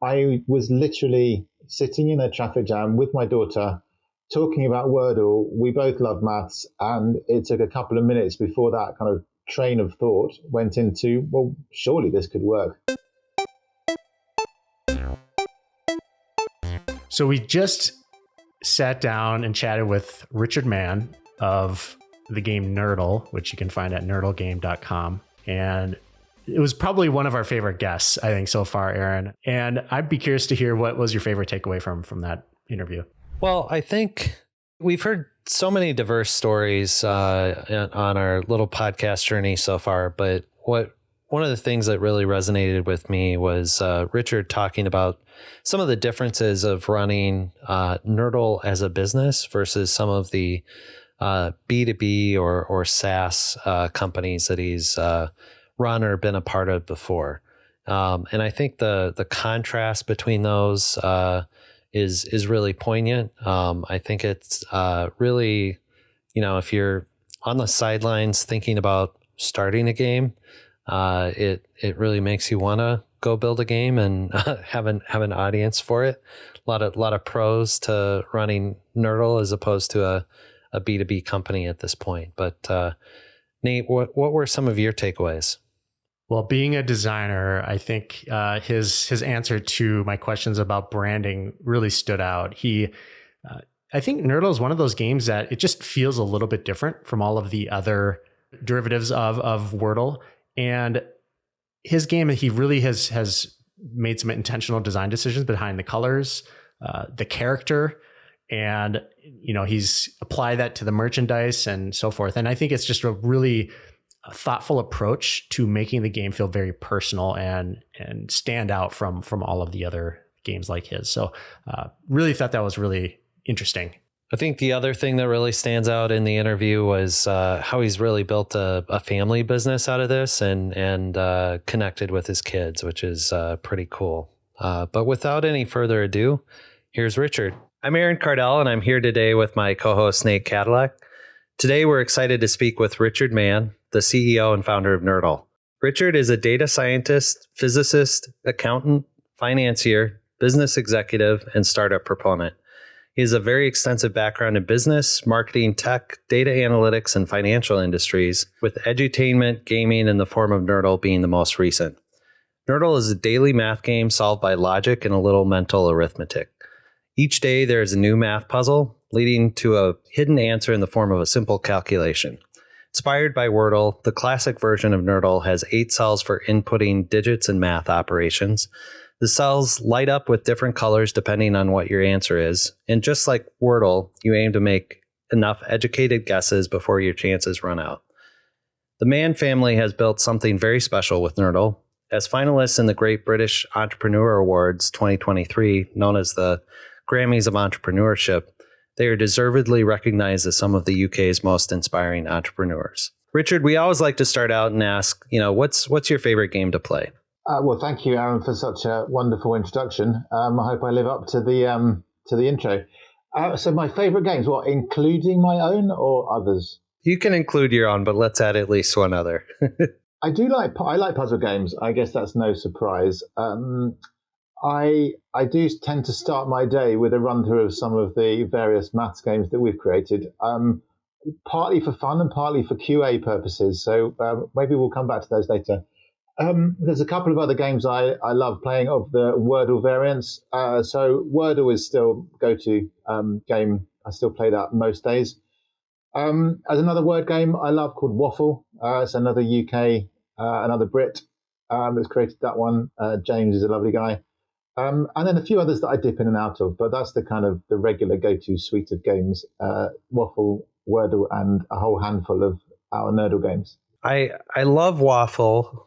I was literally sitting in a traffic jam with my daughter talking about Wordle. We both love maths, and it took a couple of minutes before that kind of train of thought went into, well, surely this could work. So we just sat down and chatted with Richard Mann of the game Nerdle, which you can find at nerdlegame.com. And it was probably one of our favorite guests, I think, so far, Aaron. And I'd be curious to hear what was your favorite takeaway from that interview. Well, I think we've heard so many diverse stories on our little podcast journey so far. But one of the things that really resonated with me was Richard talking about some of the differences of running Nerdle as a business versus some of the B2B or SaaS companies that he's run or been a part of before. And I think the contrast between those is really poignant. I think it's really, if you're on the sidelines thinking about starting a game, it really makes you want to go build a game and have an audience for it. A lot of pros to running Nerdle as opposed to a B2B company at this point. But Nate, what were some of your takeaways? Well, being a designer, I think his answer to my questions about branding really stood out. I think Nerdle is one of those games that it just feels a little bit different from all of the other derivatives of Wordle. And his game, he really has made some intentional design decisions behind the colors, the character, and he's applied that to the merchandise and so forth. And I think it's just a really thoughtful approach to making the game feel very personal and stand out from all of the other games like his. So really thought that was really interesting. I think the other thing that really stands out in the interview was how he's really built a family business out of this and connected with his kids, which is pretty cool. But without any further ado, here's Richard. I'm Aaron Cardell, and I'm here today with my co-host Nate Cadillac. Today, we're excited to speak with Richard Mann, the CEO and founder of Nerdle. Richard is a data scientist, physicist, accountant, financier, business executive, and startup proponent. He has a very extensive background in business, marketing, tech, data analytics, and financial industries, with edutainment, gaming, and the form of Nerdle being the most recent. Nerdle is a daily math game solved by logic and a little mental arithmetic. Each day, there is a new math puzzle, leading to a hidden answer in the form of a simple calculation. Inspired by Wordle, the classic version of Nerdle has 8 cells for inputting digits and math operations. The cells light up with different colors depending on what your answer is. And just like Wordle, you aim to make enough educated guesses before your chances run out. The Mann family has built something very special with Nerdle. As finalists in the Great British Entrepreneur Awards 2023, known as the Grammys of Entrepreneurship, they are deservedly recognized as some of the UK's most inspiring entrepreneurs. Richard, we always like to start out and ask, what's your favorite game to play? Well, thank you, Aaron, for such a wonderful introduction. I hope I live up to the intro. So my favorite games, including my own or others? You can include your own, but let's add at least one other. I like puzzle games. I guess that's no surprise. I do tend to start my day with a run through of some of the various maths games that we've created, partly for fun and partly for QA purposes. So maybe we'll come back to those later. There's a couple of other games I love playing of the Wordle variants. So Wordle is still go-to game. I still play that most days. As another word game I love called Waffle. It's another UK, another Brit that's created that one. James is a lovely guy. And then a few others that I dip in and out of, but that's the kind of the regular go-to suite of games, Waffle, Wordle, and a whole handful of our Nerdle games. I love Waffle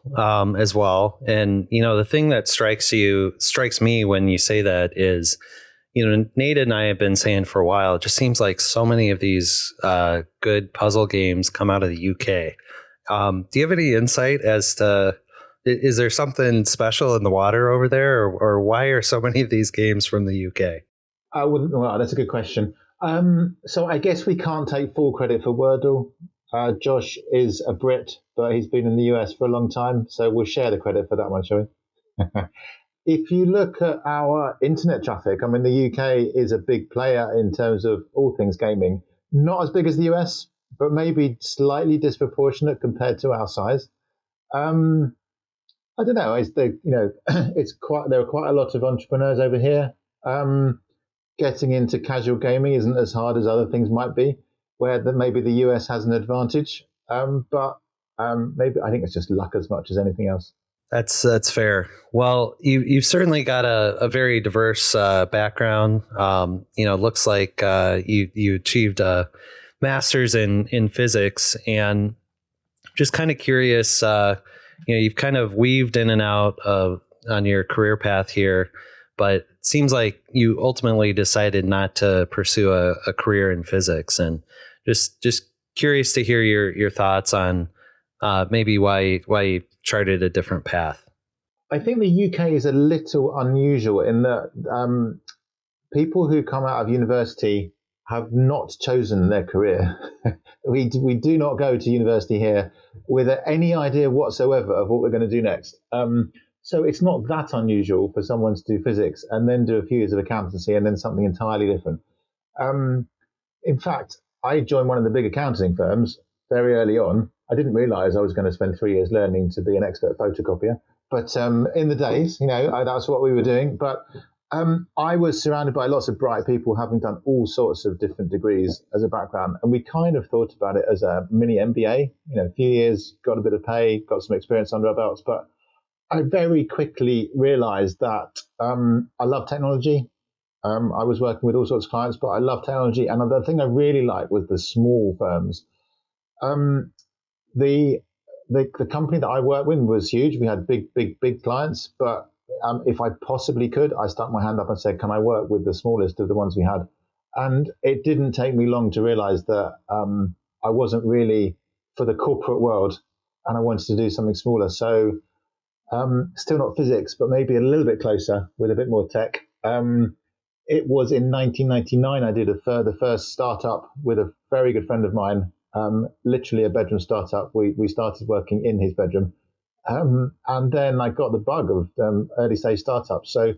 as well. And, the thing that strikes me when you say that is, Nate and I have been saying for a while, it just seems like so many of these good puzzle games come out of the UK. Do you have any insight as to, is there something special in the water over there, or why are so many of these games from the UK? Well, that's a good question. So I guess we can't take full credit for Wordle. Josh is a Brit, but he's been in the US for a long time, so we'll share the credit for that one, shall we? if you look at our internet traffic, I mean, the UK is a big player in terms of all things gaming. Not as big as the US, but maybe slightly disproportionate compared to our size. Um, I don't know. It's quite. There are quite a lot of entrepreneurs over here. Getting into casual gaming isn't as hard as other things might be, where maybe the US has an advantage. But maybe I think it's just luck as much as anything else. That's fair. Well, you've certainly got a very diverse background. Looks like you achieved a master's in physics, and just kind of curious. You've kind of weaved in and out on your career path here, but it seems like you ultimately decided not to pursue a career in physics, and just curious to hear your thoughts on maybe why you charted a different path. I think the UK is a little unusual in that people who come out of university have not chosen their career. we do not go to university here with any idea whatsoever of what we're going to do next. So it's not that unusual for someone to do physics and then do a few years of accountancy and then something entirely different. In fact, I joined one of the big accounting firms very early on. I didn't realize I was going to spend 3 years learning to be an expert photocopier. But in the days, that's what we were doing. But I was surrounded by lots of bright people having done all sorts of different degrees as a background. And we kind of thought about it as a mini MBA, a few years, got a bit of pay, got some experience under our belts. But I very quickly realized that I love technology. I was working with all sorts of clients, but I love technology. And the thing I really liked was the small firms. The company that I worked with was huge. We had big clients, but if I possibly could, I stuck my hand up and said, can I work with the smallest of the ones we had? And it didn't take me long to realize that I wasn't really for the corporate world and I wanted to do something smaller. So still not physics, but maybe a little bit closer with a bit more tech. It was in 1999 I did the first startup with a very good friend of mine. Literally a bedroom startup. We started working in his bedroom. And then I got the bug of early stage startups. So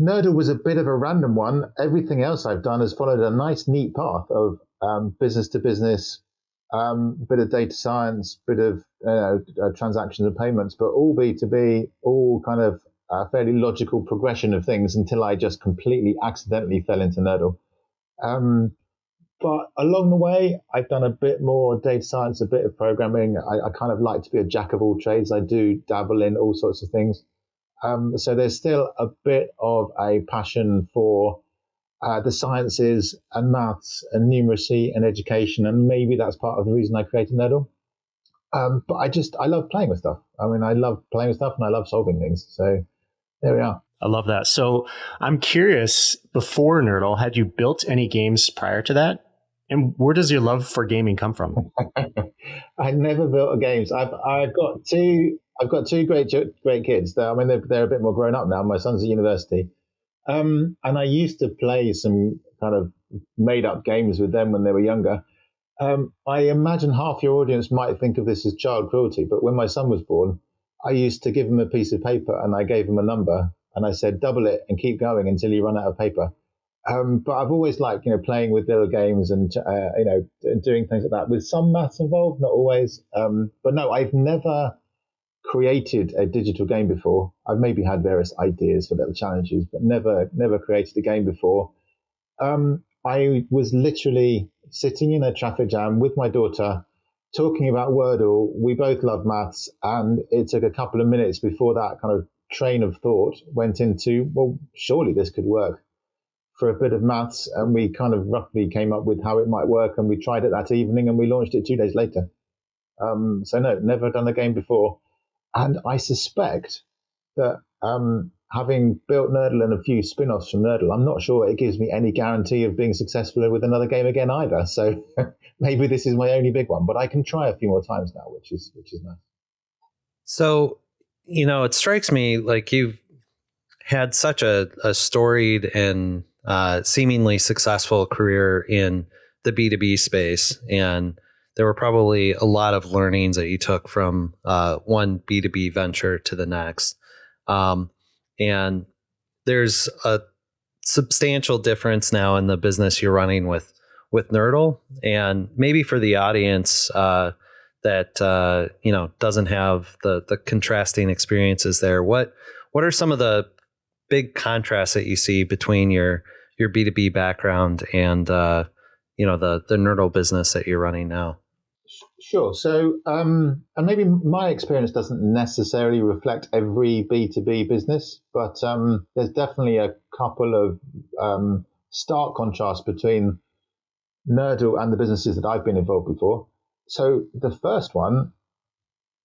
Nerdle was a bit of a random one. Everything else I've done has followed a nice, neat path of business to business, bit of data science, bit of transactions and payments, but all B2B, all kind of a fairly logical progression of things until I just completely accidentally fell into Nerdle. But along the way, I've done a bit more data science, a bit of programming. I kind of like to be a jack of all trades. I do dabble in all sorts of things. So there's still a bit of a passion for the sciences and maths and numeracy and education. And maybe that's part of the reason I created Nerdle. But I love playing with stuff. I mean, I love playing with stuff and I love solving things. So there we are. I love that. So I'm curious, before Nerdle, had you built any games prior to that? And where does your love for gaming come from? I never built games. I've got two great kids. I mean, they're a bit more grown up now. My son's at university, and I used to play some kind of made up games with them when they were younger. I imagine half your audience might think of this as child cruelty, but when my son was born, I used to give him a piece of paper and I gave him a number and I said double it and keep going until you run out of paper. But I've always liked, playing with little games and, doing things like that with some maths involved, not always. But no, I've never created a digital game before. I've maybe had various ideas for little challenges, but never created a game before. I was literally sitting in a traffic jam with my daughter, talking about Wordle. We both love maths, and it took a couple of minutes before that kind of train of thought went into, well, surely this could work for a bit of maths, and we kind of roughly came up with how it might work, and we tried it that evening and we launched it 2 days later. So no, never done a game before. And I suspect that having built Nerdle and a few spin-offs from Nerdle, I'm not sure it gives me any guarantee of being successful with another game again either. So maybe this is my only big one, but I can try a few more times now, which is nice. So, it strikes me like you've had such a storied and seemingly successful career in the B2B space. And there were probably a lot of learnings that you took from one B2B venture to the next. And there's a substantial difference now in the business you're running with Nerdle. And maybe for the audience that doesn't have the contrasting experiences there, what are some of the big contrasts that you see between your B2B background and the Nerdle business that you're running now? Sure. So, and maybe my experience doesn't necessarily reflect every B2B business, but there's definitely a couple of stark contrasts between Nerdle and the businesses that I've been involved before. So the first one,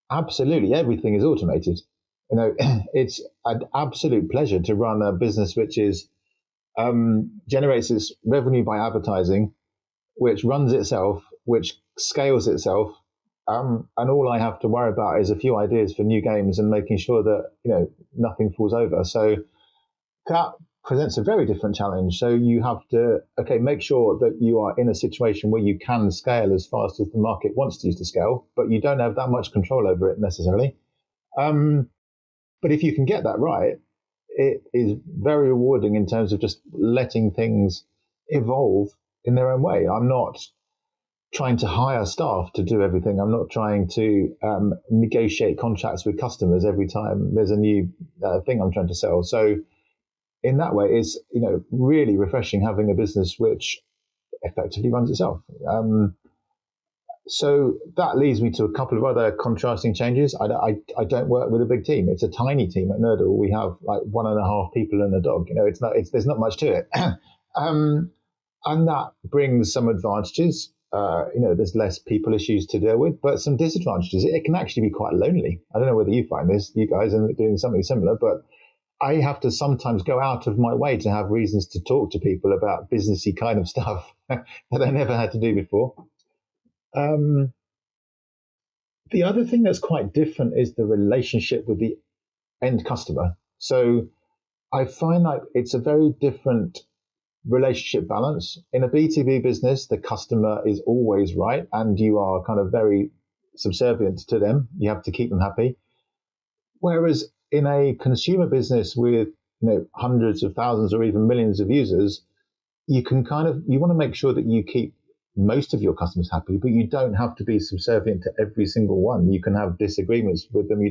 absolutely everything is automated. It's an absolute pleasure to run a business which is generates its revenue by advertising, which runs itself, which scales itself, and all I have to worry about is a few ideas for new games and making sure that nothing falls over. So that presents a very different challenge. So you have to make sure that you are in a situation where you can scale as fast as the market wants you to scale, but you don't have that much control over it necessarily. But if you can get that right, it is very rewarding in terms of just letting things evolve in their own way. I'm not trying to hire staff to do everything. I'm not trying to negotiate contracts with customers every time there's a new thing I'm trying to sell. So in that way, it's really refreshing having a business which effectively runs itself. So that leads me to a couple of other contrasting changes. I don't work with a big team. It's a tiny team at Nerdle. We have like 1.5 people and a dog. There's not much to it. And that brings some advantages. There's less people issues to deal with, but some disadvantages. It can actually be quite lonely. I don't know whether you find this, you guys, are doing something similar, but I have to sometimes go out of my way to have reasons to talk to people about businessy kind of stuff that I never had to do before. The other thing that's quite different is the relationship with the end customer. So I find like it's a very different relationship balance. In a B2B business, the customer is always right, and you are kind of very subservient to them. You have to keep them happy. Whereas in a consumer business with hundreds of thousands or even millions of users, you want to make sure that you keep most of your customers happy, but you don't have to be subservient to every single one. You can have disagreements with them. You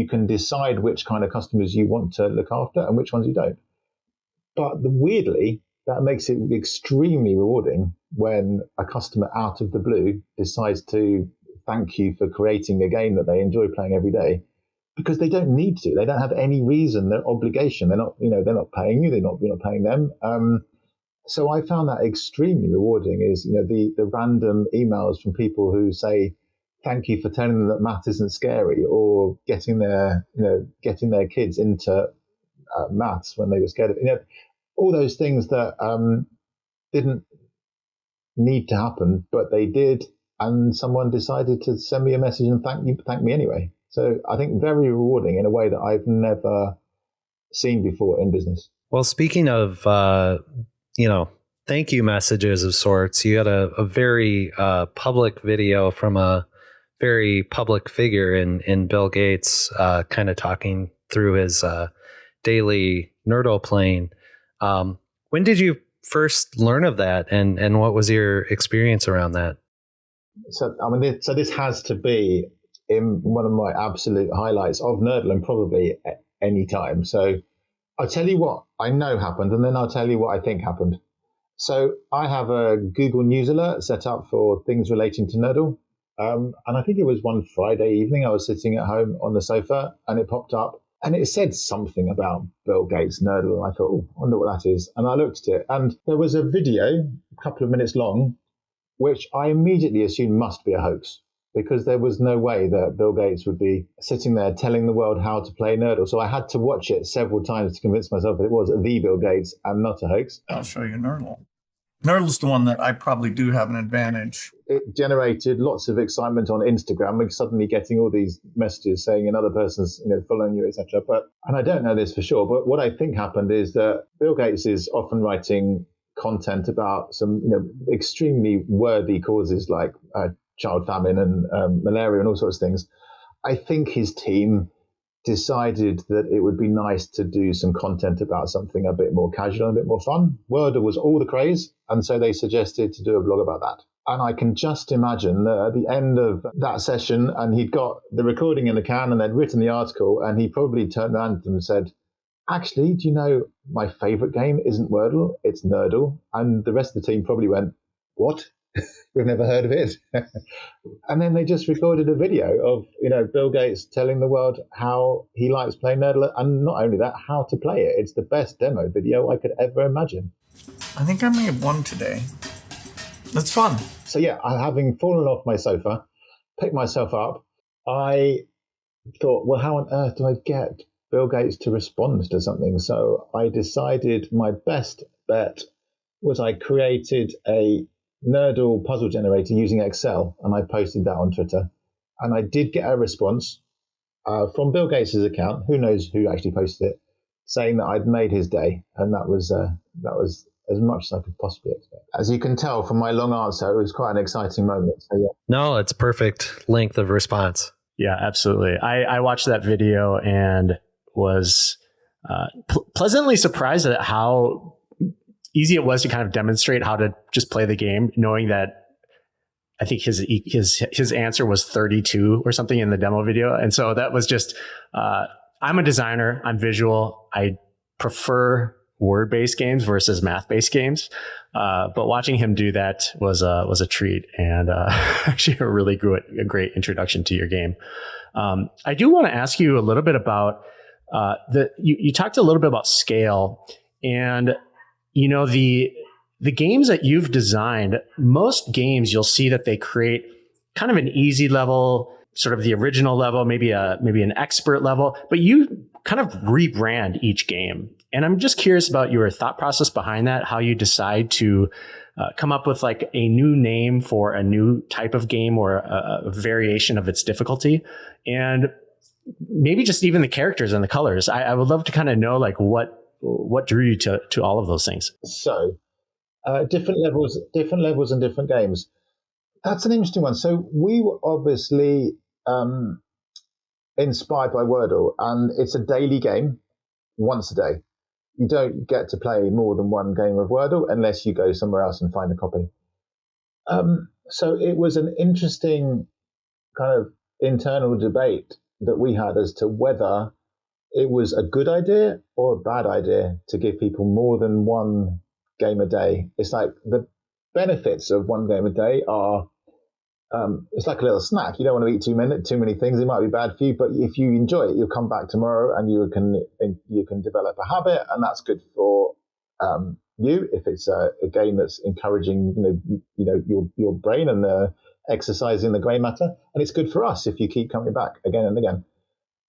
can decide which kind of customers you want to look after and which ones you don't. But weirdly, that makes it extremely rewarding when a customer out of the blue decides to thank you for creating a game that they enjoy playing every day, because they don't need to. They don't have any reason, no obligation. They're not paying you. You're not paying them. So I found that extremely rewarding. Is the random emails from people who say thank you for telling them that math isn't scary, or getting their kids into maths when they were scared of all those things that didn't need to happen, but they did, and someone decided to send me a message and thank me anyway. So I think very rewarding in a way that I've never seen before in business. Well, speaking of thank you messages of sorts, you had a very public video from a very public figure in Bill Gates, kind of talking through his daily Nerdle playing. When did you first learn of that, and what was your experience around that? So this has to be in one of my absolute highlights of Nerdle, and probably any time. So I'll tell you what I know happened, and then I'll tell you what I think happened. So I have a Google News alert set up for things relating to Nerdle. And I think it was one Friday evening, I was sitting at home on the sofa and it popped up and it said something about Bill Gates Nerdle. And I thought, I wonder what that is. And I looked at it and there was a video, a couple of minutes long, which I immediately assumed must be a hoax, because there was no way that Bill Gates would be sitting there telling the world how to play Nerdle. So I had to watch it several times to convince myself that it was the Bill Gates and not a hoax. I'll show you Nerdle. Nerdle's the one that I probably do have an advantage. It generated lots of excitement on Instagram. We're suddenly getting all these messages saying another person's following you, etc. And I don't know this for sure, but what I think happened is that Bill Gates is often writing content about some extremely worthy causes like child famine and malaria and all sorts of things. I think his team decided that it would be nice to do some content about something a bit more casual and a bit more fun. Wordle was all the craze, and so they suggested to do a blog about that. And I can just imagine that at the end of that session, and he'd got the recording in the can and they'd written the article, and he probably turned around to them and said, actually, do you know my favorite game isn't Wordle, it's Nerdle? And the rest of the team probably went, what? We've never heard of it. And then they just recorded a video of, Bill Gates telling the world how he likes playing Nerdle, and not only that, how to play it. It's the best demo video I could ever imagine. I think I may have won today. That's fun. So yeah, having fallen off my sofa, picked myself up, I thought, well, how on earth do I get Bill Gates to respond to something? So I decided my best bet was I created a Nerdle puzzle generator using Excel, and I posted that on Twitter. And I did get a response from Bill Gates' account, who knows who actually posted it, saying that I'd made his day. And that was as much as I could possibly expect. As you can tell from my long answer, it was quite an exciting moment. So yeah. No, it's perfect length of response. Yeah, absolutely. I watched that video and was pleasantly surprised at how easy it was to kind of demonstrate how to just play the game, knowing that I think his answer was 32 or something in the demo video. And so that was just, I'm a designer, I'm visual. I prefer word-based games versus math-based games. But watching him do that was a treat, and actually a great introduction to your game. I do want to ask you a little bit about you talked a little bit about scale, and the games that you've designed. Most games you'll see that they create kind of an easy level, sort of the original level, maybe an expert level, but you kind of rebrand each game. And I'm just curious about your thought process behind that, how you decide to come up with like a new name for a new type of game or a variation of its difficulty, and maybe just even the characters and the colors. I would love to kind of know like what drew you to all of those things. So different levels and different games. That's an interesting one. So we were obviously inspired by Wordle, and it's a daily game, once a day. You don't get to play more than one game of Wordle unless you go somewhere else and find a copy. So it was an interesting kind of internal debate that we had as to whether it was a good idea or a bad idea to give people more than one game a day. It's like the benefits of one game a day are, it's like a little snack. You don't want to eat too many things. It might be bad for you, but if you enjoy it, you'll come back tomorrow and you can develop a habit, and that's good for you if it's a game that's encouraging your brain and exercising the grey matter, and it's good for us if you keep coming back again and again.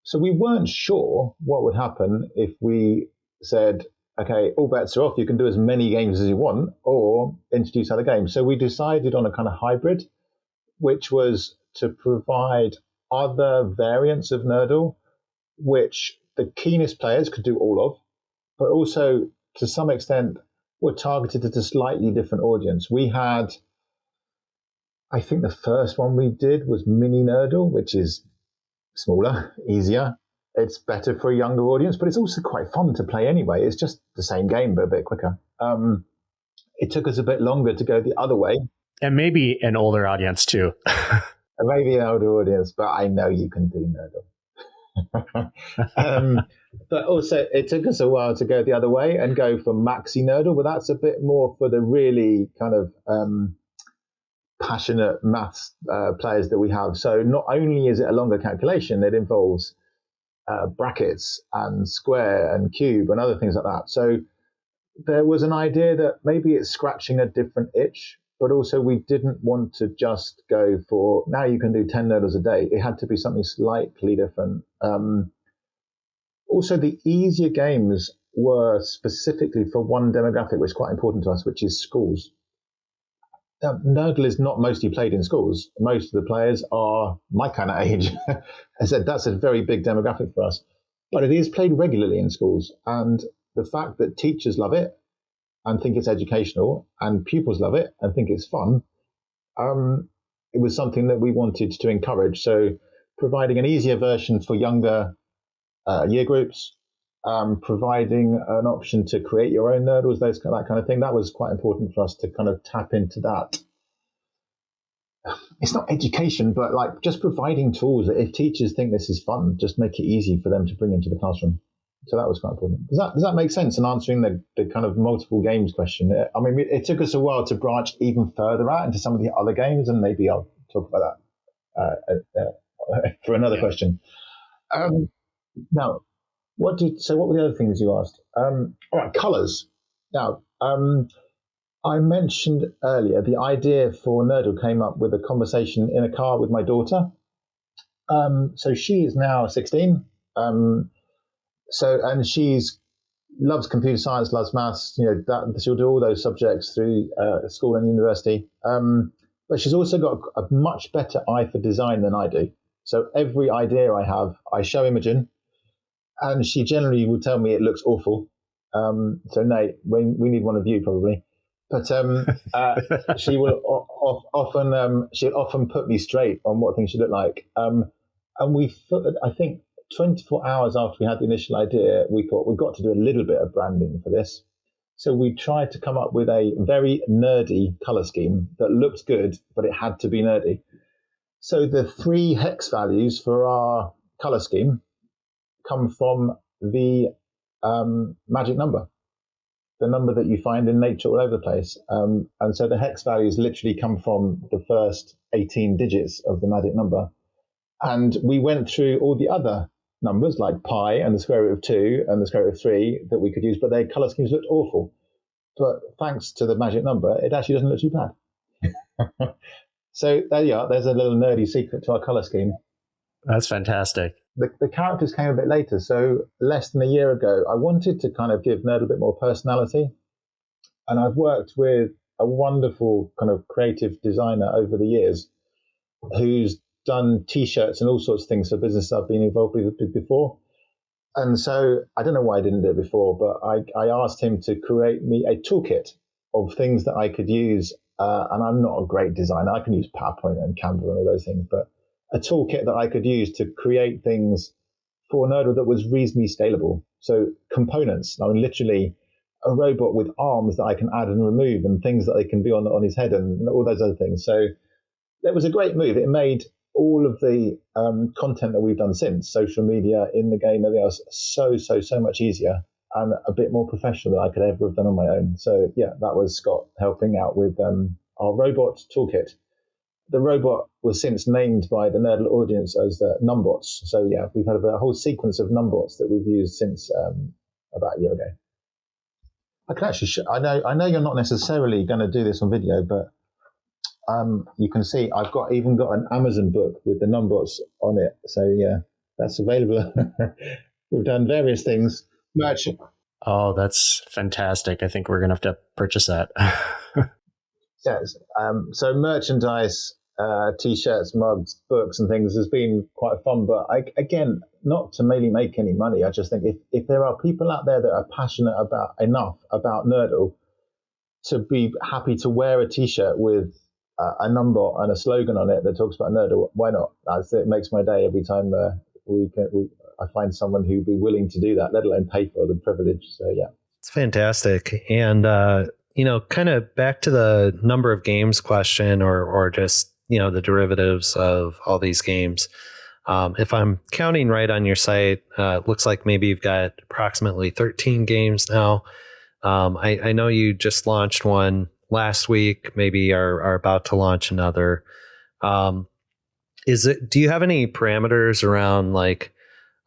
So we weren't sure what would happen if we said, okay, all bets are off. You can do as many games as you want, or introduce other games. So we decided on a kind of hybrid, which was to provide other variants of Nerdle, which the keenest players could do all of, but also to some extent were targeted at a slightly different audience. We had, I think the first one we did was Mini Nerdle, which is smaller, easier. It's better for a younger audience, but it's also quite fun to play anyway. It's just the same game, but a bit quicker. It took us a bit longer to go the other way. And maybe an older audience too. Maybe an older audience, but I know you can do Nerdle. But also, it took us a while to go the other way and go for Maxi Nerdle, but that's a bit more for the really kind of passionate maths players that we have. So not only is it a longer calculation, it involves brackets and square and cube and other things like that. So there was an idea that maybe it's scratching a different itch, but also we didn't want to just go for, now you can do 10 Nerdles a day. It had to be something slightly different. Also, the easier games were specifically for one demographic, which is quite important to us, which is schools. Nerdle is not mostly played in schools. Most of the players are my kind of age. I said that's a very big demographic for us. But it is played regularly in schools. And the fact that teachers love it and think it's educational, and pupils love it and think it's fun, it was something that we wanted to encourage. So providing an easier version for younger year groups, providing an option to create your own Nerdles, that kind of thing. That was quite important for us to kind of tap into that. It's not education, but like just providing tools that if teachers think this is fun, just make it easy for them to bring into the classroom. So that was quite important. Does that make sense in answering the kind of multiple games question? I mean, it took us a while to branch even further out into some of the other games, and maybe I'll talk about that for another question. Now, what were the other things you asked? All right, colors. Now, I mentioned earlier the idea for Nerdle came up with a conversation in a car with my daughter. So she is now 16. And she's loves computer science, loves maths. She'll do all those subjects through school and university. But she's also got a much better eye for design than I do. So every idea I have, I show Imogen, and she generally will tell me it looks awful. So Nate, we need one of you probably. But she will she'll often put me straight on what things should look like. And I think 24 hours after we had the initial idea, we thought we've got to do a little bit of branding for this. So we tried to come up with a very nerdy color scheme that looked good, but it had to be nerdy. So the 3 hex values for our color scheme come from the magic number, the number that you find in nature all over the place. And so the hex values literally come from the first 18 digits of the magic number. And we went through all the other numbers like pi and the square root of 2 and the square root of 3 that we could use, but their color schemes looked awful. But thanks to the magic number, it actually doesn't look too bad. So there you are. There's a little nerdy secret to our color scheme. That's fantastic. The characters came a bit later. So less than a year ago, I wanted to kind of give Nerdle a bit more personality. And I've worked with a wonderful kind of creative designer over the years who's done T-shirts and all sorts of things for businesses I've been involved with before. And so I don't know why I didn't do it before, but I asked him to create me a toolkit of things that I could use. And I'm not a great designer. I can use PowerPoint and Canva and all those things, but a toolkit that I could use to create things for Nerdle that was reasonably scalable. So components, I mean, literally a robot with arms that I can add and remove and things that they can be on his head and all those other things. So that was a great move. It made all of the content that we've done since, social media, in the game, everything else, so much easier and a bit more professional than I could ever have done on my own. So yeah, that was Scott helping out with our robot toolkit. The robot was since named by the Nerdle audience as the Numbots. So yeah, we've had a whole sequence of Numbots that we've used since about a year ago. I can actually I know you're not necessarily going to do this on video, but you can see I've even got an Amazon book with the Numbots on it. So yeah, that's available. We've done various things. Merch. Oh, that's fantastic. I think we're going to have to purchase that. Yes. So merchandise, T-shirts, mugs, books and things has been quite fun. But again, not to mainly make any money. I just think if there are people out there that are passionate enough about Nerdle to be happy to wear a T-shirt with a number and a slogan on it that talks about Nerdle, why not? It makes my day every time I find someone who'd be willing to do that, let alone pay for the privilege. So yeah, it's fantastic. And kind of back to the number of games question, or just the derivatives of all these games. If I'm counting right on your site, it looks like maybe you've got approximately 13 games now. I know you just launched one last week, maybe are about to launch another. Do you have any parameters around like,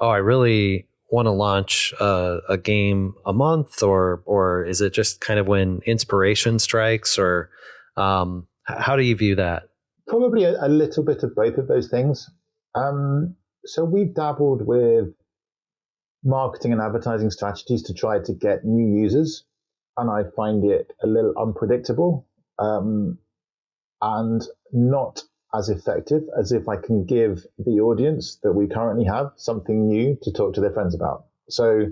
I really want to launch a game a month, or is it just kind of when inspiration strikes, or how do you view that? Probably a little bit of both of those things. So we've dabbled with marketing and advertising strategies to try to get new users, and I find it a little unpredictable and not as effective as if I can give the audience that we currently have something new to talk to their friends about. So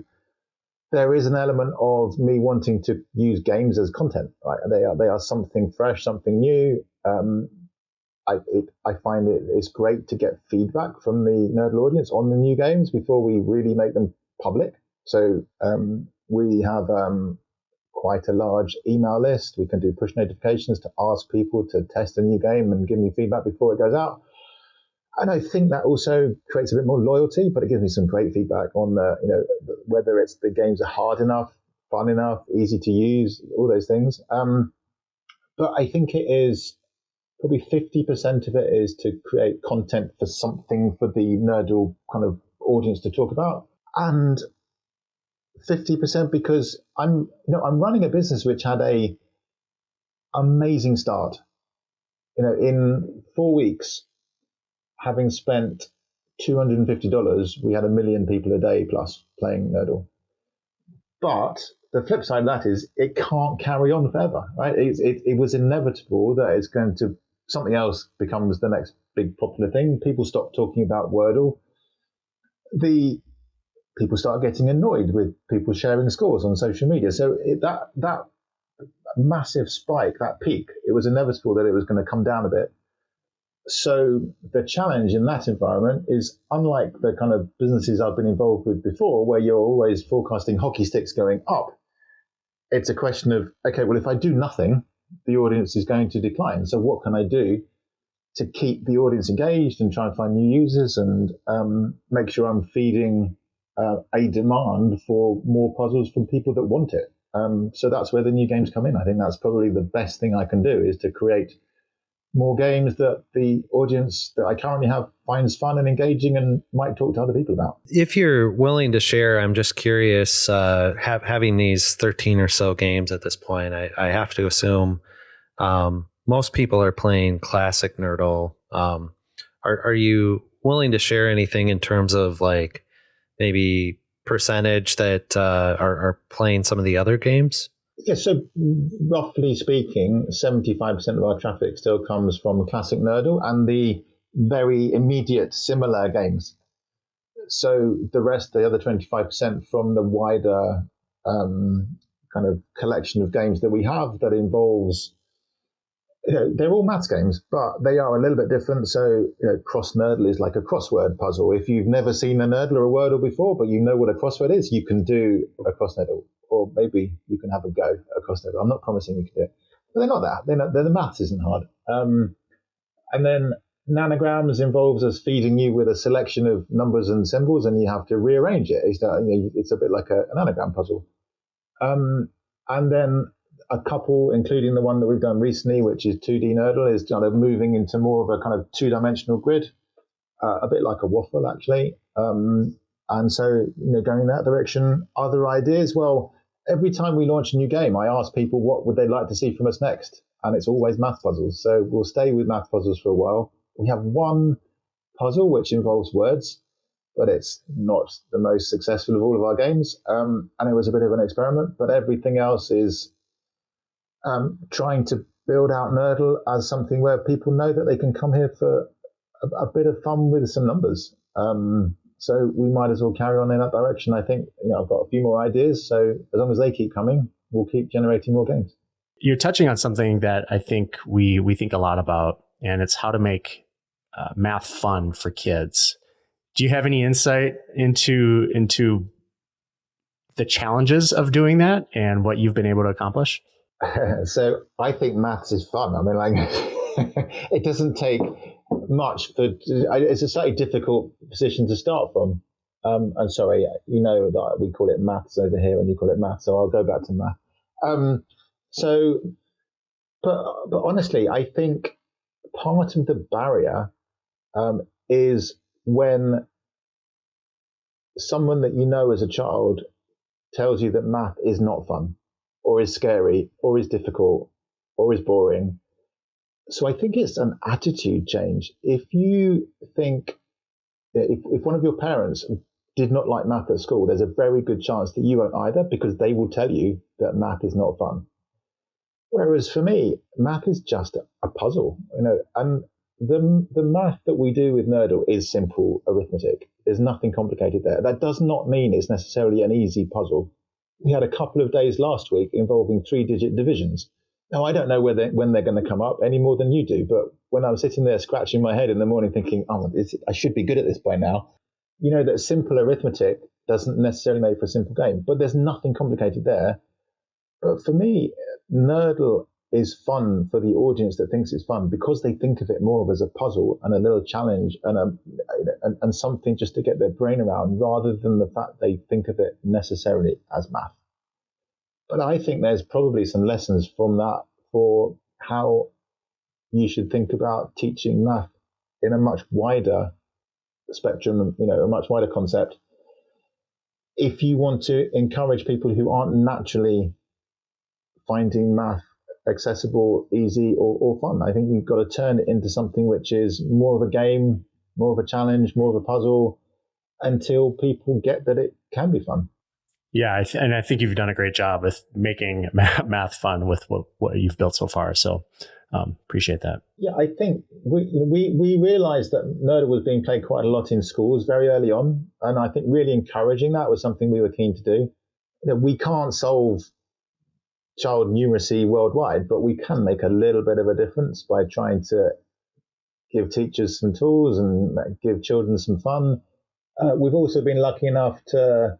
there is an element of me wanting to use games as content, right? They are something fresh, something new. I find it's great to get feedback from the Nerdle audience on the new games before we really make them public. So we have quite a large email list. We can do push notifications to ask people to test a new game and give me feedback before it goes out. And I think that also creates a bit more loyalty, but it gives me some great feedback on whether it's the games are hard enough, fun enough, easy to use, all those things. But I think it is probably 50% of it is to create content for something for the Nerdle kind of audience to talk about, and 50% because I'm running a business which had a amazing start. In 4 weeks, having spent $250, we had 1 million people a day plus playing Nerdle. But the flip side of that is it can't carry on forever, right? It was inevitable that it's going to, something else becomes the next big popular thing. People stop talking about Wordle. People start getting annoyed with people sharing scores on social media. So that massive spike, that peak, it was inevitable that it was going to come down a bit. So the challenge in that environment is, unlike the kind of businesses I've been involved with before, where you're always forecasting hockey sticks going up, it's a question of, okay, well, if I do nothing, the audience is going to decline. So what can I do to keep the audience engaged and try and find new users and make sure I'm feeding a demand for more puzzles from people that want it? So that's where the new games come in. I think that's probably the best thing I can do, is to create more games that the audience that I currently have finds fun and engaging and might talk to other people about. If you're willing to share, I'm just curious, having these 13 or so games at this point, I have to assume most people are playing classic Nerdle. Are you willing to share anything in terms of like maybe percentage that are playing some of the other games? Yeah, so roughly speaking, 75% of our traffic still comes from classic Nerdle and the very immediate similar games. So the rest, the other 25%, from the wider kind of collection of games that we have that involves, they're all maths games, but they are a little bit different. So cross Nerdle is like a crossword puzzle. If you've never seen a Nerdle or a Wordle before, but you know what a crossword is, you can do a cross Nerdle. Or maybe you can have a go at cross Nerdle. I'm not promising you can do it. But they're not that. The maths isn't hard. And then nanograms involves us feeding you with a selection of numbers and symbols, and you have to rearrange it. It's a bit like an anagram puzzle. And then a couple, including the one that we've done recently, which is 2D Nerdle, is kind of moving into more of a kind of two-dimensional grid, a bit like a waffle, actually. And so, going in that direction. Other ideas? Well, every time we launch a new game, I ask people what would they like to see from us next, and it's always math puzzles. So we'll stay with math puzzles for a while. We have one puzzle which involves words, but it's not the most successful of all of our games, and it was a bit of an experiment. But everything else is trying to build out Nerdle as something where people know that they can come here for a bit of fun with some numbers. So we might as well carry on in that direction. I think I've got a few more ideas. So as long as they keep coming, we'll keep generating more games. You're touching on something that I think we think a lot about, and it's how to make math fun for kids. Do you have any insight into the challenges of doing that and what you've been able to accomplish? So I think maths is fun. I mean, it doesn't take much, but it's a slightly difficult position to start from. I'm sorry, that we call it maths over here and you call it math, so I'll go back to math. But honestly, I think part of the barrier is when someone that you know as a child tells you that math is not fun, or is scary, or is difficult, or is boring. So I think it's an attitude change. If you think, if one of your parents did not like math at school, there's a very good chance that you won't either, because they will tell you that math is not fun. Whereas for me, math is just a puzzle, and the math that we do with Nerdle is simple arithmetic. There's nothing complicated there. That does not mean it's necessarily an easy puzzle. We had a couple of days last week involving 3-digit divisions. Now, I don't know when they're going to come up any more than you do, but when I was sitting there scratching my head in the morning thinking, I should be good at this by now. You know that simple arithmetic doesn't necessarily make for a simple game, but there's nothing complicated there. But for me, Nerdle is fun for the audience that thinks it's fun because they think of it more of as a puzzle and a little challenge and something just to get their brain around rather than the fact they think of it necessarily as math. But I think there's probably some lessons from that for how you should think about teaching math in a much wider spectrum, a much wider concept. If you want to encourage people who aren't naturally finding math accessible, easy, or fun, I think you've got to turn it into something which is more of a game, more of a challenge, more of a puzzle, until people get that it can be fun. Yeah, and I think you've done a great job with making math fun with what you've built so far. So appreciate that. Yeah, I think we realized that Nerdle was being played quite a lot in schools very early on, and I think really encouraging that was something we were keen to do. We can't solve child numeracy worldwide, but we can make a little bit of a difference by trying to give teachers some tools and give children some fun. We've also been lucky enough to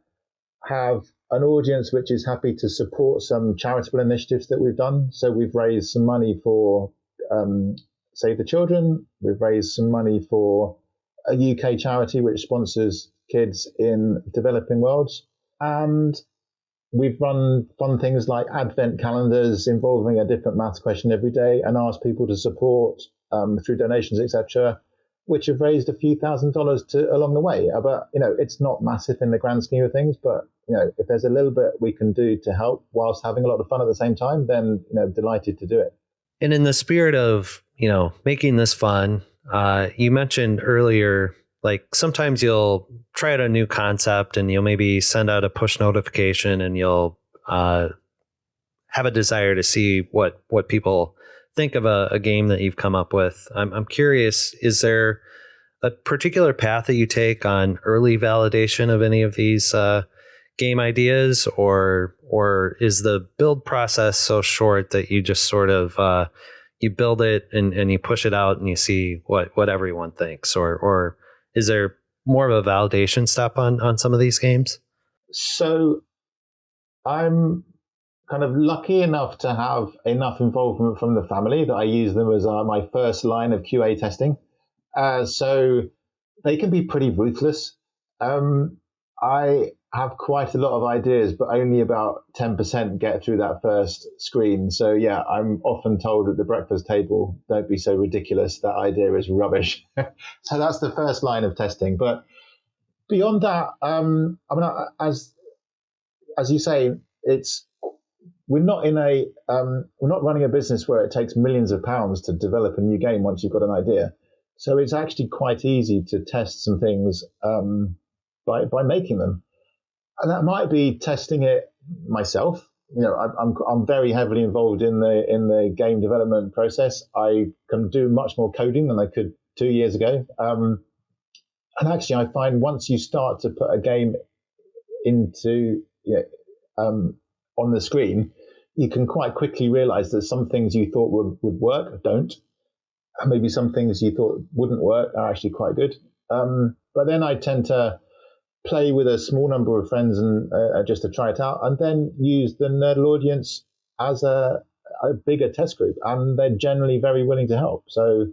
have an audience which is happy to support some charitable initiatives that we've done. So we've raised some money for Save the Children. We've raised some money for a UK charity which sponsors kids in developing worlds. And we've run fun things like advent calendars involving a different maths question every day and asked people to support through donations, etc., which have raised a few $1,000s along the way. But, it's not massive in the grand scheme of things. But, if there's a little bit we can do to help whilst having a lot of fun at the same time, then, delighted to do it. And in the spirit of, making this fun, you mentioned earlier, like sometimes you'll try out a new concept and you'll maybe send out a push notification and you'll have a desire to see what people think of a game that you've come up with. I'm curious, is there a particular path that you take on early validation of any of these game ideas, or is the build process so short that you just sort of you build it and you push it out and you see what everyone thinks, or is there more of a validation step on some of these games? So I'm kind of lucky enough to have enough involvement from the family that I use them as my first line of QA testing. So they can be pretty ruthless. I have quite a lot of ideas, but only about 10% get through that first screen. So yeah, I'm often told at the breakfast table, don't be so ridiculous, that idea is rubbish. So that's the first line of testing. But beyond that, as you say, we're not running a business where it takes millions of pounds to develop a new game once you've got an idea. So it's actually quite easy to test some things by making them. And that might be testing it myself. I'm very heavily involved in the game development process. I can do much more coding than I could 2 years ago. And actually, I find once you start to put a game into on the screen, you can quite quickly realize that some things you thought would work don't, and maybe some things you thought wouldn't work are actually quite good. But then I tend to play with a small number of friends and just to try it out, and then use the Nerdle audience as a bigger test group, and they're generally very willing to help. So,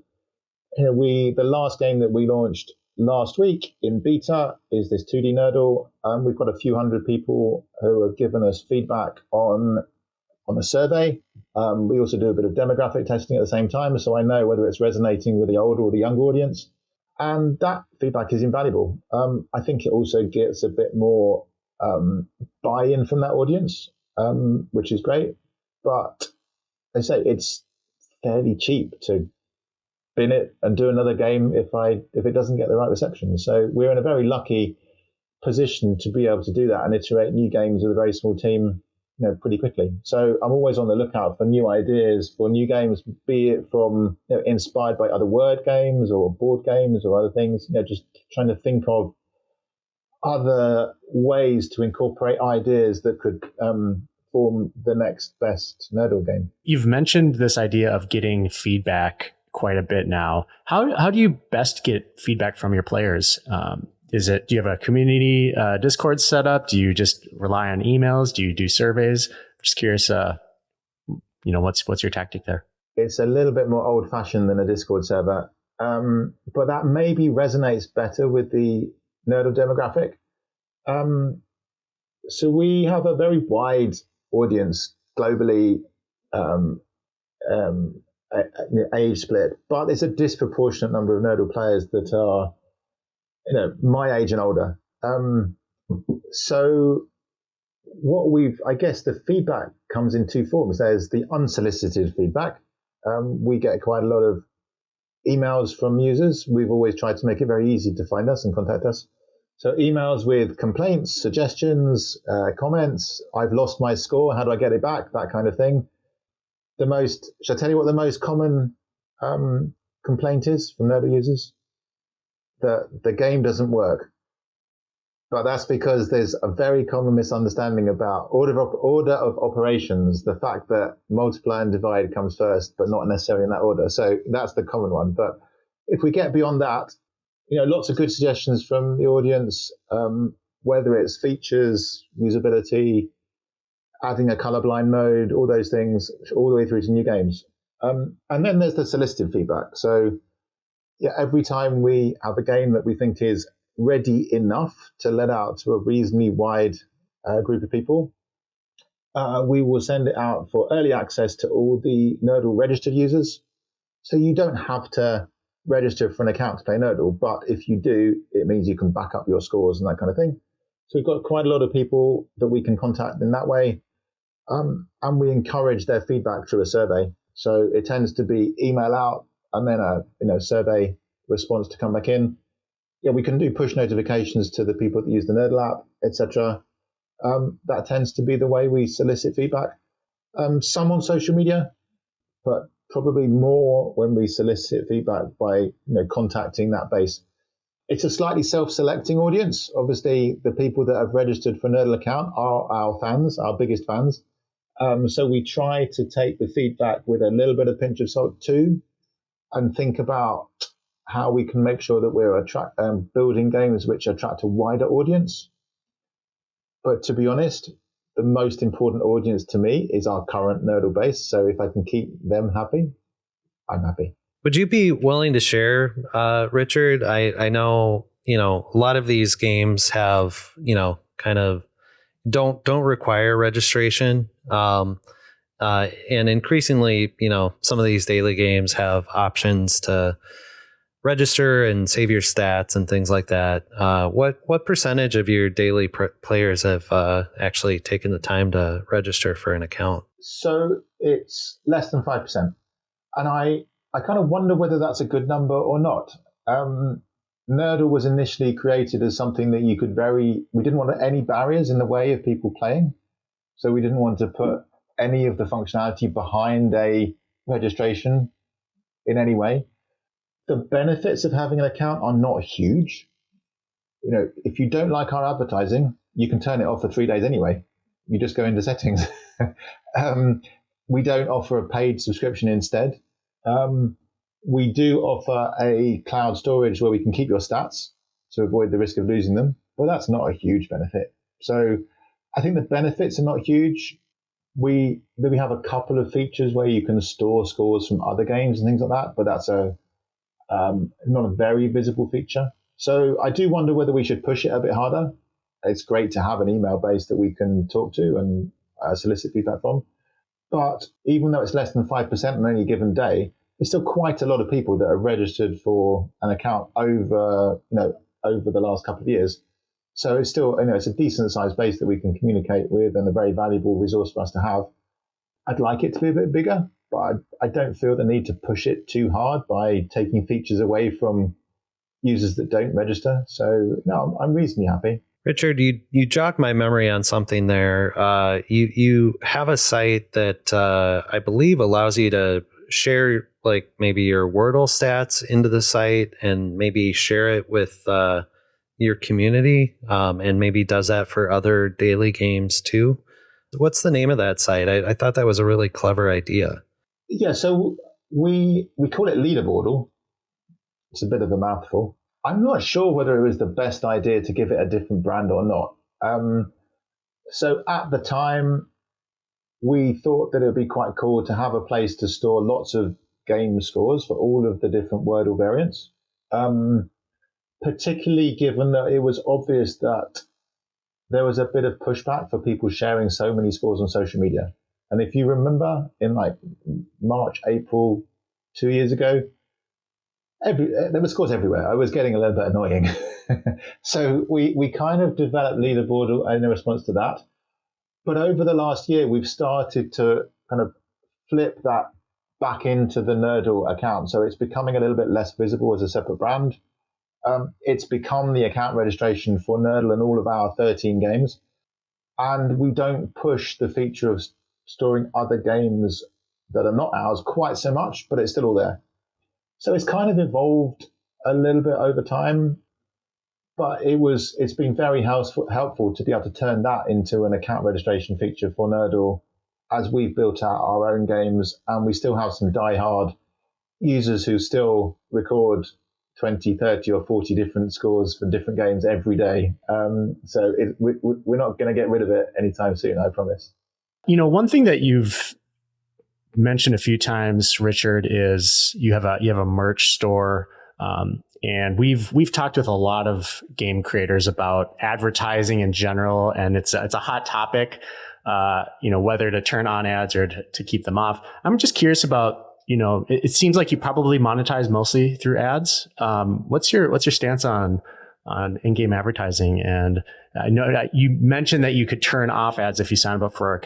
the last game that we launched last week in beta is this 2D Nerdle. We've got a few hundred people who have given us feedback on a survey. We also do a bit of demographic testing at the same time, so I know whether it's resonating with the older or the younger audience. And that feedback is invaluable. I think it also gets a bit more buy-in from that audience, which is great. But I say it's fairly cheap to bin it and do another game if it doesn't get the right reception. So we're in a very lucky position to be able to do that and iterate new games with a very small team, pretty quickly. So I'm always on the lookout for new ideas, for new games, be it from inspired by other word games or board games or other things. Just trying to think of other ways to incorporate ideas that could form the next best Nerdle game. You've mentioned this idea of getting feedback quite a bit now. How do you best get feedback from your players? Do you have a community Discord set up? Do you just rely on emails? Do you do surveys? Just curious, what's your tactic there? It's a little bit more old fashioned than a Discord server, but that maybe resonates better with the Nerdle demographic. So we have a very wide audience globally, age split, but there's a disproportionate number of Nerdle players that are, my age and older. So I guess the feedback comes in two forms. There's the unsolicited feedback. We get quite a lot of emails from users. We've always tried to make it very easy to find us and contact us. So emails with complaints, suggestions, comments. I've lost my score. How do I get it back? That kind of thing. Shall I tell you what the most common complaint is from Nerdle users? The game doesn't work. But that's because there's a very common misunderstanding about order of operations, the fact that multiply and divide comes first, but not necessarily in that order. So that's the common one. But if we get beyond that, lots of good suggestions from the audience, whether it's features, usability, adding a colorblind mode, all those things, all the way through to new games. And then there's the solicited feedback. So every time we have a game that we think is ready enough to let out to a reasonably wide group of people, we will send it out for early access to all the Nerdle registered users. So you don't have to register for an account to play Nerdle, but if you do, it means you can back up your scores and that kind of thing. So we've got quite a lot of people that we can contact in that way, and we encourage their feedback through a survey. So it tends to be email out and then a survey response to come back in. We can do push notifications to the people that use the Nerdle app, etc. That tends to be the way we solicit feedback. Some on social media, but probably more when we solicit feedback by contacting that base. It's a slightly self-selecting audience. Obviously, the people that have registered for a Nerdle account are our fans, our biggest fans. So we try to take the feedback with a little bit of pinch of salt too, and think about how we can make sure that we're building games which attract a wider audience. But to be honest, the most important audience to me is our current Nerdle base. So if I can keep them happy, I'm happy. Would you be willing to share, Richard? I know, a lot of these games have, kind of don't require registration. And increasingly, some of these daily games have options to register and save your stats and things like that. What percentage of your daily players have actually taken the time to register for an account? So it's less than 5%. And I kind of wonder whether that's a good number or not. Nerdle was initially created as something that we didn't want any barriers in the way of people playing. So we didn't want to put any of the functionality behind a registration in any way. The benefits of having an account are not huge. If you don't like our advertising, you can turn it off for 3 days anyway. You just go into settings. We don't offer a paid subscription instead. We do offer a cloud storage where we can keep your stats to avoid the risk of losing them, but that's not a huge benefit. So I think the benefits are not huge. We have a couple of features where you can store scores from other games and things like that, but that's not a very visible feature. So I do wonder whether we should push it a bit harder. It's great to have an email base that we can talk to and solicit feedback from. But even though it's less than 5% on any given day, there's still quite a lot of people that are registered for an account over the last couple of years. So it's still, it's a decent sized base that we can communicate with and a very valuable resource for us to have. I'd like it to be a bit bigger, but I don't feel the need to push it too hard by taking features away from users that don't register. So no, I'm reasonably happy. Richard, you jogged my memory on something there. You have a site that I believe allows you to share like maybe your Wordle stats into the site and maybe share it with your community, and maybe does that for other daily games too. What's the name of that site? I thought that was a really clever idea. Yeah, so we call it Leaderboardle. It's a bit of a mouthful. I'm not sure whether it was the best idea to give it a different brand or not. So at the time, we thought that it would be quite cool to have a place to store lots of game scores for all of the different Wordle variants, particularly given that it was obvious that there was a bit of pushback for people sharing so many scores on social media. And if you remember, in like March, April, 2 years ago, there were scores everywhere. I was getting a little bit annoying. So we kind of developed Leaderboard in response to that. But over the last year, we've started to kind of flip that back into the Nerdle account. So it's becoming a little bit less visible as a separate brand. It's become the account registration for Nerdle and all of our 13 games. And we don't push the feature of storing other games that are not ours quite so much, but it's still all there. So it's kind of evolved a little bit over time, but it's been very helpful to be able to turn that into an account registration feature for Nerdle as we've built out our own games, and we still have some diehard users who still record 20, 30 or 40 different scores for different games every day. So we're not going to get rid of it anytime soon, I promise. You know, one thing that you've mentioned a few times, Richard, is you have a merch store, and we've talked with a lot of game creators about advertising in general, and it's a hot topic. Whether to turn on ads or to keep them off. I'm just curious about, it seems like you probably monetize mostly through ads. What's your stance on in-game advertising? And I know that you mentioned that you could turn off ads if you sign up for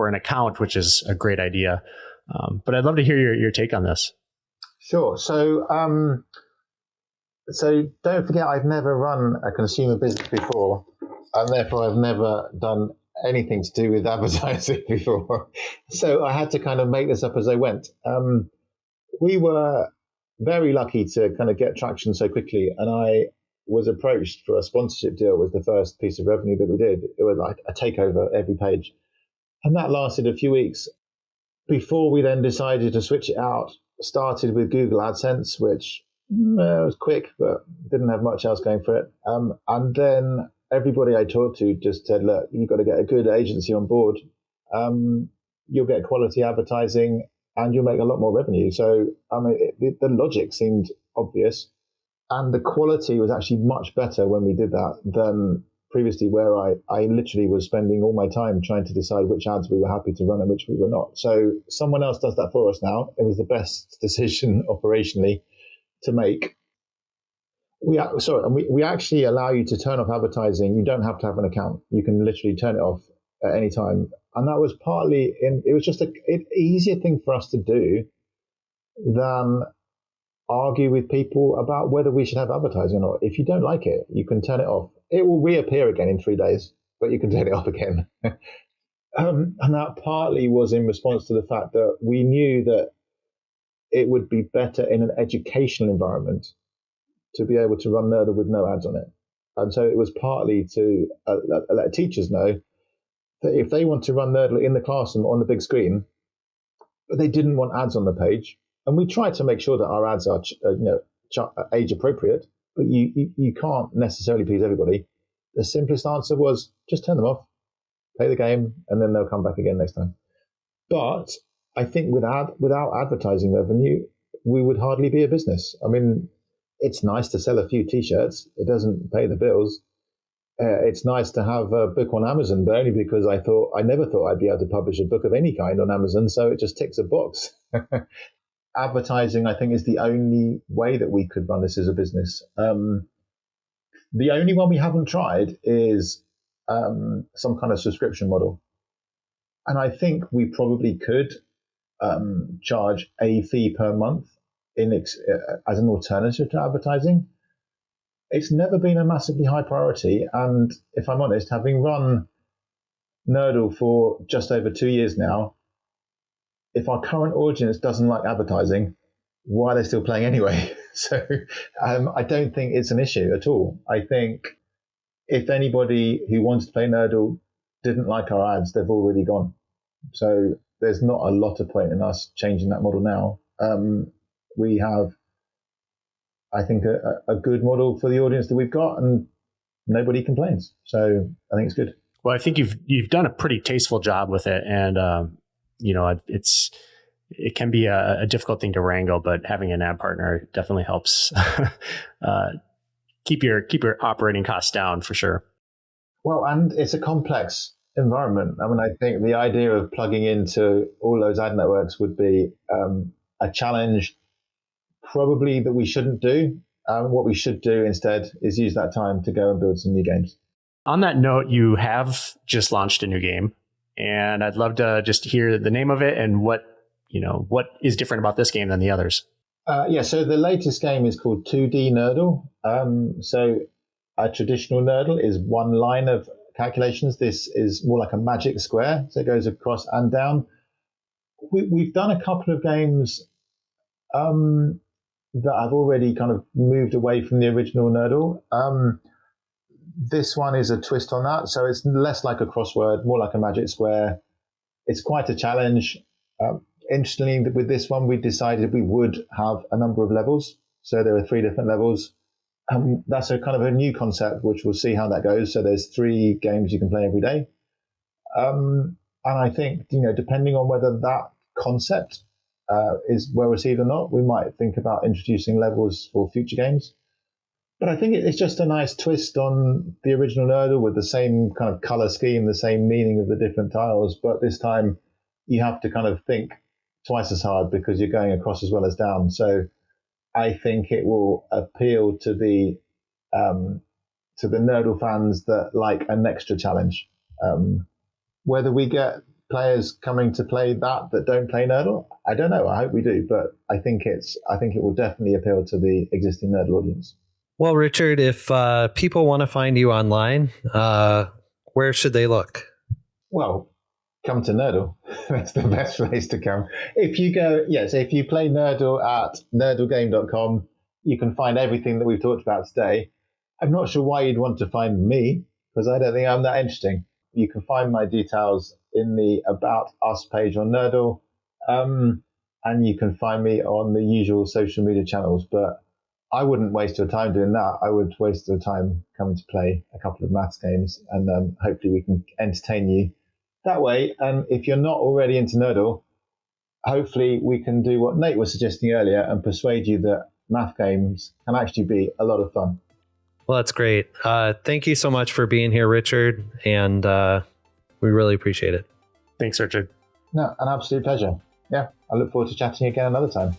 an account, which is a great idea. But I'd love to hear your take on this. Sure. So don't forget, I've never run a consumer business before, and therefore I've never done anything to do with advertising before. So I had to kind of make this up as I went. We were very lucky to kind of get traction so quickly, and I was approached for a sponsorship deal. Was the first piece of revenue that we did. It was like a takeover every page, and that lasted a few weeks before we then decided to switch it out. Started with Google AdSense, which was quick but didn't have much else going for it, and then everybody I talked to just said, look, you've got to get a good agency on board. You'll get quality advertising and you'll make a lot more revenue. So, I mean, the logic seemed obvious. And the quality was actually much better when we did that than previously, where I literally was spending all my time trying to decide which ads we were happy to run and which we were not. So someone else does that for us now. It was the best decision operationally to make. We actually allow you to turn off advertising. You don't have to have an account. You can literally turn it off at any time. And that was partly it was just an easier thing for us to do than argue with people about whether we should have advertising or not. If you don't like it, you can turn it off. It will reappear again in 3 days, but you can turn it off again. And that partly was in response to the fact that we knew that it would be better in an educational environment to be able to run Nerdle with no ads on it. And so it was partly to let teachers know that if they want to run Nerdle in the classroom on the big screen, but they didn't want ads on the page, and we try to make sure that our ads are age appropriate, but you can't necessarily please everybody. The simplest answer was just turn them off, play the game, and then they'll come back again next time. But I think without advertising revenue, we would hardly be a business. I mean, it's nice to sell a few T-shirts. It doesn't pay the bills. It's nice to have a book on Amazon, but only because I never thought I'd be able to publish a book of any kind on Amazon. So it just ticks a box. Advertising, I think, is the only way that we could run this as a business. The only one we haven't tried is some kind of subscription model. And I think we probably could charge a fee per month as an alternative to advertising. It's never been a massively high priority. And if I'm honest, having run Nerdle for just over 2 years now, if our current audience doesn't like advertising, why are they still playing anyway? So I don't think it's an issue at all. I think if anybody who wants to play Nerdle didn't like our ads, they've already gone. So there's not a lot of point in us changing that model now. We have, I think, a good model for the audience that we've got, and nobody complains. So I think it's good. Well, I think you've done a pretty tasteful job with it, and it can be a difficult thing to wrangle, but having an ad partner definitely helps keep your operating costs down for sure. Well, and it's a complex environment. I mean, I think the idea of plugging into all those ad networks would be a challenge, probably, that we shouldn't do. What we should do instead is use that time to go and build some new games. On that note, you have just launched a new game, and I'd love to just hear the name of it and what is different about this game than the others. So the latest game is called 2D Nerdle. So a traditional Nerdle is one line of calculations. This is more like a magic square, so it goes across and down. We've done a couple of games that I've already kind of moved away from the original Nerdle. This one is a twist on that. So it's less like a crossword, more like a magic square. It's quite a challenge. Interestingly, with this one, we decided we would have a number of levels. So there are 3 different levels. That's a kind of a new concept, which we'll see how that goes. So there's 3 games you can play every day. And I think, depending on whether that concept is well received or not, we might think about introducing levels for future games. But I think it's just a nice twist on the original Nerdle with the same kind of color scheme, the same meaning of the different tiles. But this time you have to kind of think twice as hard because you're going across as well as down. So I think it will appeal to the Nerdle fans that like an extra challenge. Whether we get players coming to play that don't play Nerdle, I don't know. I hope we do, but I think it will definitely appeal to the existing Nerdle audience. Well, Richard, if people want to find you online, where should they look? Well, come to Nerdle. That's the best place to come. If you go, if you play Nerdle at nerdlegame.com, you can find everything that we've talked about today. I'm not sure why you'd want to find me, because I don't think I'm that interesting. You can find my details in the About Us page on Nerdle, and you can find me on the usual social media channels. But I wouldn't waste your time doing that. I would waste your time coming to play a couple of maths games, and hopefully we can entertain you that way. And if you're not already into Nerdle, hopefully we can do what Nate was suggesting earlier and persuade you that math games can actually be a lot of fun. Well, that's great. Thank you so much for being here, Richard, and we really appreciate it. Thanks, Richard. No, an absolute pleasure. Yeah, I look forward to chatting again another time.